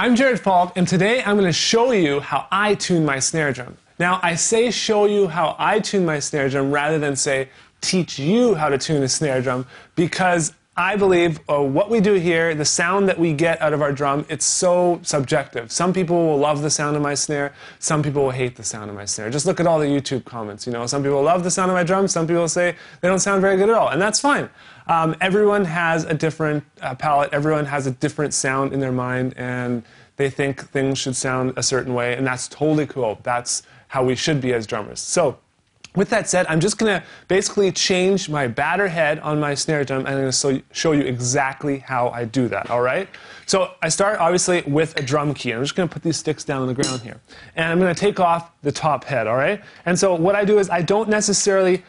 I'm Jared Falk, and today I'm going to show you how I tune my snare drum. Now, I say show you how I tune my snare drum rather than say teach you how to tune a snare drum, because I believe what we do here, the sound that we get out of our drum, it's so subjective. Some people will love the sound of my snare, some people will hate the sound of my snare. Just look at all the YouTube comments, you know. Some people love the sound of my drum, some people say they don't sound very good at all, and that's fine. Everyone has a different palette, everyone has a different sound in their mind, and they think things should sound a certain way, and that's totally cool. That's how we should be as drummers. So, with that said, I'm just going to basically change my batter head on my snare drum, and I'm going to show you exactly how I do that, all right? So I start, obviously, with a drum key. I'm just going to put these sticks down on the ground here. And I'm going to take off the top head, all right? And so what I do is I don't necessarily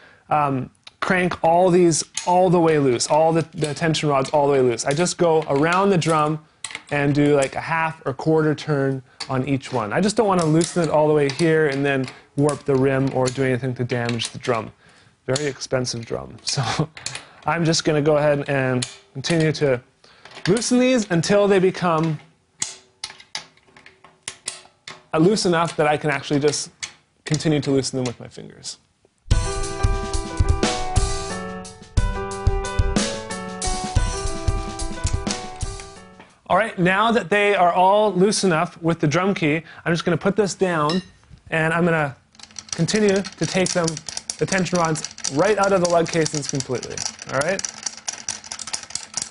crank all these all the way loose, all the tension rods all the way loose. I just go around the drum and do like a half or quarter turn on each one. I just don't want to loosen it all the way here and then warp the rim or do anything to damage the drum. Very expensive drum. So I'm just going to go ahead and continue to loosen these until they become loose enough that I can actually just continue to loosen them with my fingers. All right, now that they are all loose enough with the drum key, I'm just going to put this down, and I'm going to continue to take them, the tension rods, right out of the lug casings completely. All right?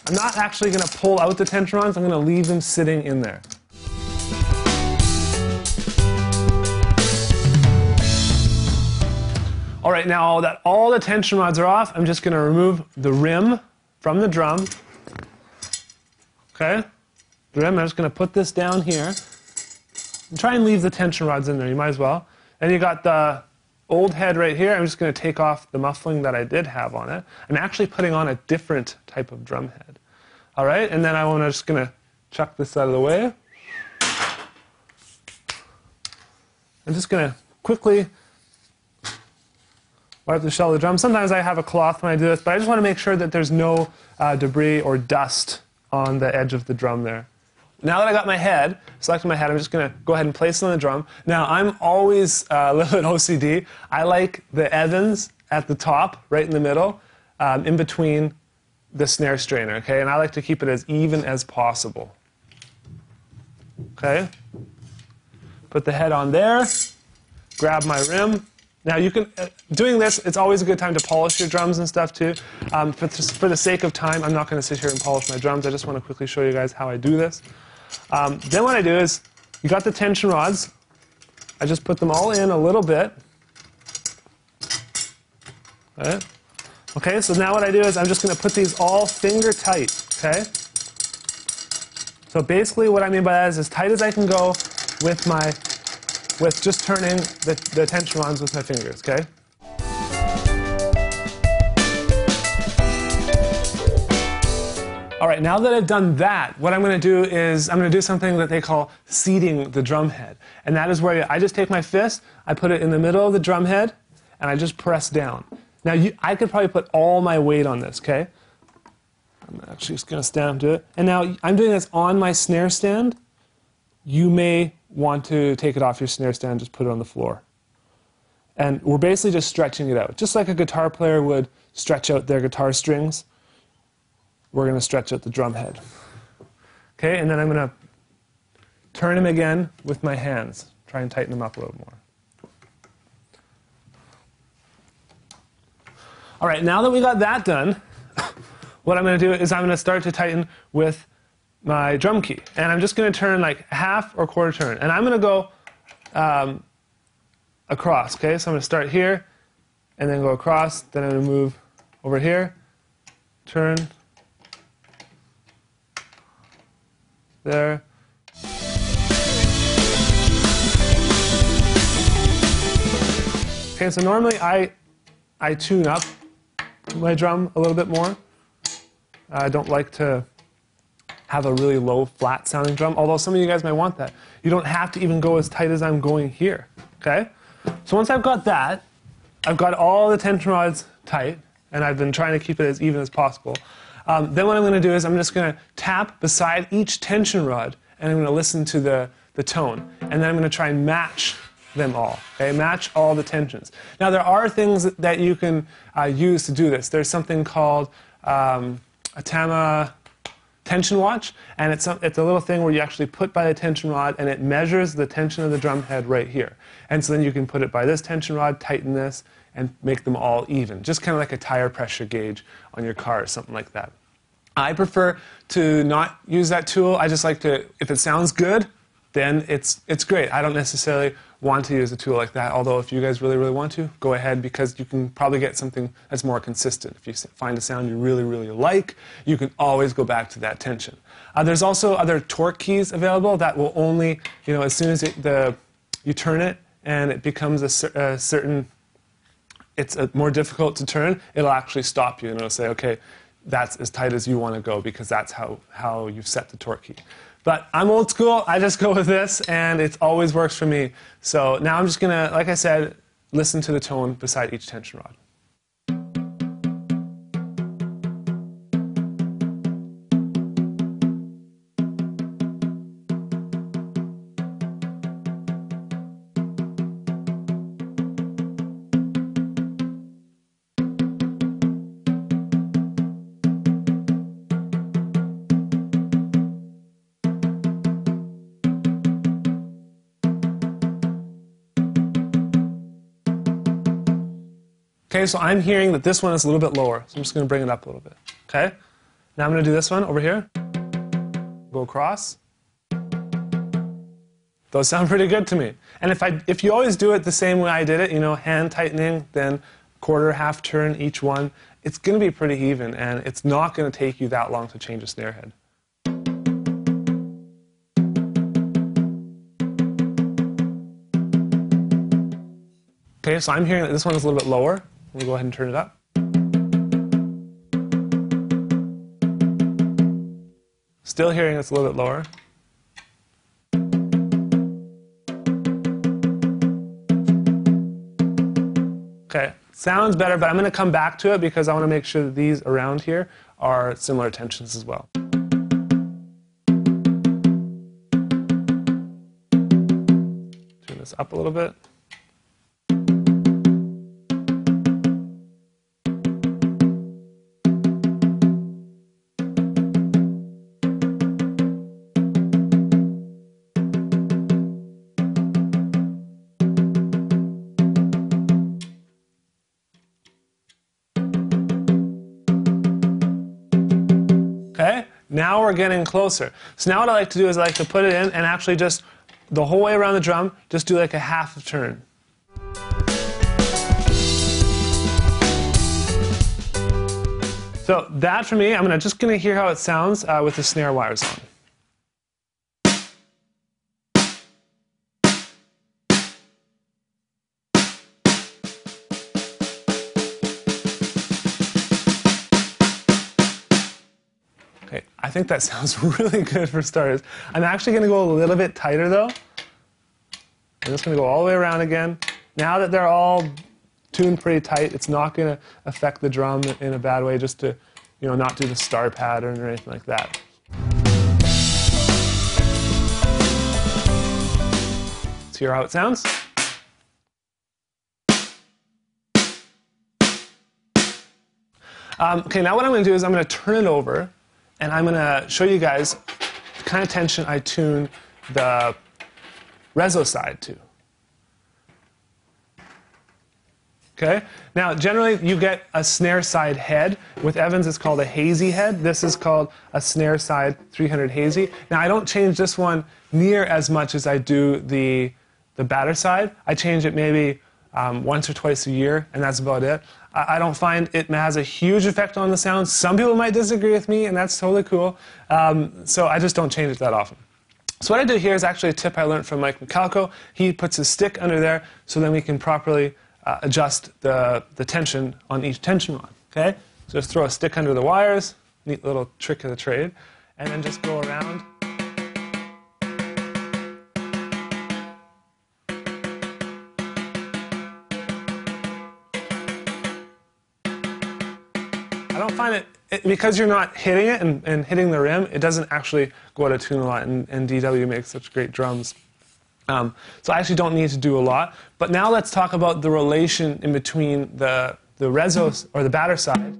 I'm not actually going to pull out the tension rods, I'm going to leave them sitting in there. All right, now that all the tension rods are off, I'm just going to remove the rim from the drum. Okay? I'm just going to put this down here and try and leave the tension rods in there. You might as well. And you got the old head right here. I'm just going to take off the muffling that I did have on it. I'm actually putting on a different type of drum head. All right, and then I'm just going to chuck this out of the way. I'm just going to quickly wipe the shell of the drum. Sometimes I have a cloth when I do this, but I just want to make sure that there's no debris or dust on the edge of the drum there. Now that I got my head, selected my head, I'm just going to go ahead and place it on the drum. Now, I'm always a little bit OCD. I like the Evans at the top, right in the middle, in between the snare strainer, okay? And I like to keep it as even as possible. Okay? Put the head on there, grab my rim. Now, you can, doing this, it's always a good time to polish your drums and stuff too. For the sake of time, I'm not going to sit here and polish my drums. I just want to quickly show you guys how I do this. Then what I do is, you got the tension rods. I just put them all in a little bit. Right. Okay, so now what I do is I'm just going to put these all finger tight. Okay. So basically, what I mean by that is as tight as I can go with just turning the tension rods with my fingers. Okay. All right, now that I've done that, what I'm going to do is I'm going to do something that they call seating the drum head. And that is where I just take my fist, I put it in the middle of the drum head, and I just press down. Now, I could probably put all my weight on this, okay? I'm actually just going to stand up to it. And now I'm doing this on my snare stand. You may want to take it off your snare stand, just put it on the floor. And we're basically just stretching it out. Just like a guitar player would stretch out their guitar strings, we're going to stretch out the drum head. Okay, and then I'm going to turn him again with my hands. Try and tighten him up a little more. All right, now that we got that done, what I'm going to do is I'm going to start to tighten with my drum key. And I'm just going to turn like half or quarter turn. And I'm going to go across, okay? So I'm going to start here, and then go across. Then I'm going to move over here, turn, there. Okay, so normally I tune up my drum a little bit more. I don't like to have a really low, flat sounding drum, although some of you guys might want that. You don't have to even go as tight as I'm going here, okay? So once I've got that, I've got all the tension rods tight, and I've been trying to keep it as even as possible. Then what I'm going to do is I'm just going to tap beside each tension rod and I'm going to listen to the tone. And then I'm going to try and match them all. Okay? Match all the tensions. Now there are things that you can use to do this. There's something called a Tama tension watch, and it's a little thing where you actually put by the tension rod and it measures the tension of the drum head right here. And so then you can put it by this tension rod, tighten this, and make them all even. Just kind of like a tire pressure gauge on your car or something like that. I prefer to not use that tool. I just like to, if it sounds good, then it's great. I don't necessarily want to use a tool like that, although if you guys really, really want to, go ahead, because you can probably get something that's more consistent. If you find a sound you really, really like, you can always go back to that tension. There's also other torque keys available that will only, as soon as you turn it and it becomes a certain, it's more difficult to turn, it'll actually stop you and it'll say, okay, that's as tight as you want to go, because that's how you've set the torque key. But I'm old school, I just go with this, and it always works for me. So now I'm just going to, like I said, listen to the tone beside each tension rod. Okay, so I'm hearing that this one is a little bit lower, so I'm just going to bring it up a little bit. Okay? Now I'm going to do this one over here. Go across. Those sound pretty good to me. And if you always do it the same way I did it, hand tightening, then quarter, half turn each one, it's going to be pretty even, and it's not going to take you that long to change a snare head. Okay, so I'm hearing that this one is a little bit lower. We'll go ahead and turn it up. Still hearing it's a little bit lower. Okay, sounds better, but I'm going to come back to it because I want to make sure that these around here are similar tensions as well. Turn this up a little bit. Okay, now we're getting closer. So now what I like to do is I like to put it in and actually just the whole way around the drum, just do like a half a turn. So that for me, I'm just going to hear how it sounds with the snare wires on. Okay, I think that sounds really good for starters. I'm actually going to go a little bit tighter though. I'm just going to go all the way around again. Now that they're all tuned pretty tight, it's not going to affect the drum in a bad way, just to, not do the star pattern or anything like that. Let's hear how it sounds. Okay, now what I'm going to do is I'm going to turn it over, and I'm going to show you guys the kind of tension I tune the reso side to. Okay? Now, generally, you get a snare side head. With Evans, it's called a hazy head. This is called a snare side 300 hazy. Now, I don't change this one near as much as I do the batter side. I change it maybe once or twice a year, and that's about it. I don't find it has a huge effect on the sound. Some people might disagree with me, and that's totally cool. So I just don't change it that often. So what I do here is actually a tip I learned from Mike McCalco. He puts his stick under there so then we can properly adjust the tension on each tension rod. Okay? So just throw a stick under the wires, neat little trick of the trade, and then just go around. I don't find it because you're not hitting it and hitting the rim, it doesn't actually go out of tune a lot, and DW makes such great drums. So I actually don't need to do a lot. But now let's talk about the relation in between the rezzo, or the batter side,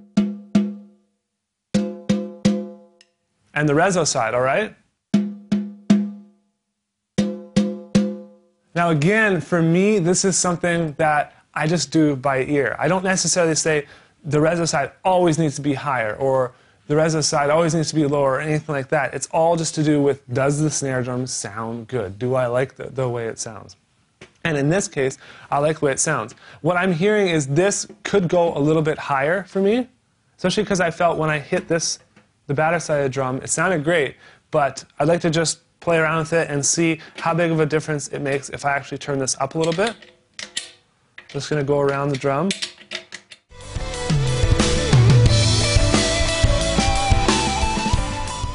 and the rezzo side, all right? Now again, for me, this is something that I just do by ear. I don't necessarily say the rezzo side always needs to be higher, or the rezzo side always needs to be lower, or anything like that. It's all just to do with, does the snare drum sound good? Do I like the way it sounds? And in this case, I like the way it sounds. What I'm hearing is this could go a little bit higher for me, especially because I felt when I hit this, the batter side of the drum, it sounded great, but I'd like to just play around with it and see how big of a difference it makes if I actually turn this up a little bit. Just going to go around the drum.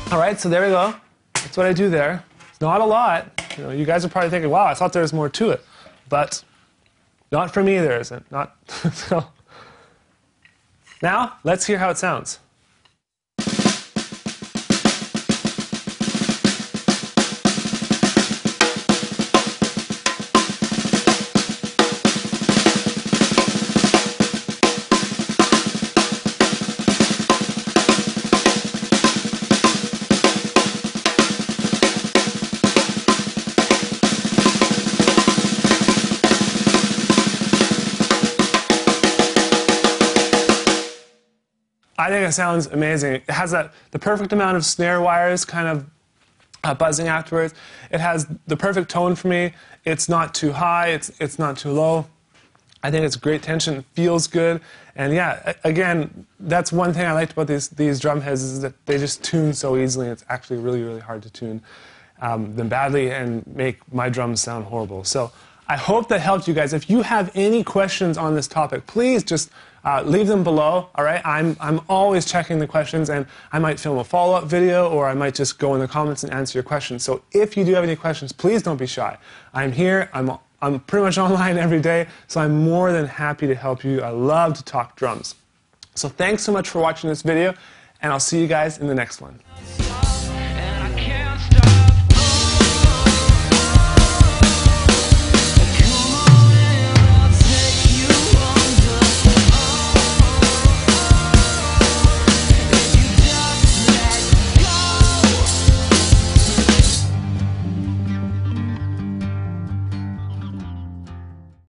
All right, so there we go. That's what I do there. It's not a lot. You know, you guys are probably thinking, wow, I thought there was more to it. But not for me, there isn't. Not so. Now, let's hear how it sounds. I think it sounds amazing. It has the perfect amount of snare wires kind of buzzing afterwards. It has the perfect tone for me. It's not too high, it's not too low. I think it's great tension, it feels good. And yeah, again, that's one thing I liked about these drum heads is that they just tune so easily. It's actually really, really hard to tune them badly and make my drums sound horrible. So I hope that helped you guys. If you have any questions on this topic, please just leave them below, all right? I'm always checking the questions, and I might film a follow-up video, or I might just go in the comments and answer your questions. So if you do have any questions, please don't be shy. I'm here. I'm pretty much online every day, so I'm more than happy to help you. I love to talk drums. So thanks so much for watching this video, and I'll see you guys in the next one.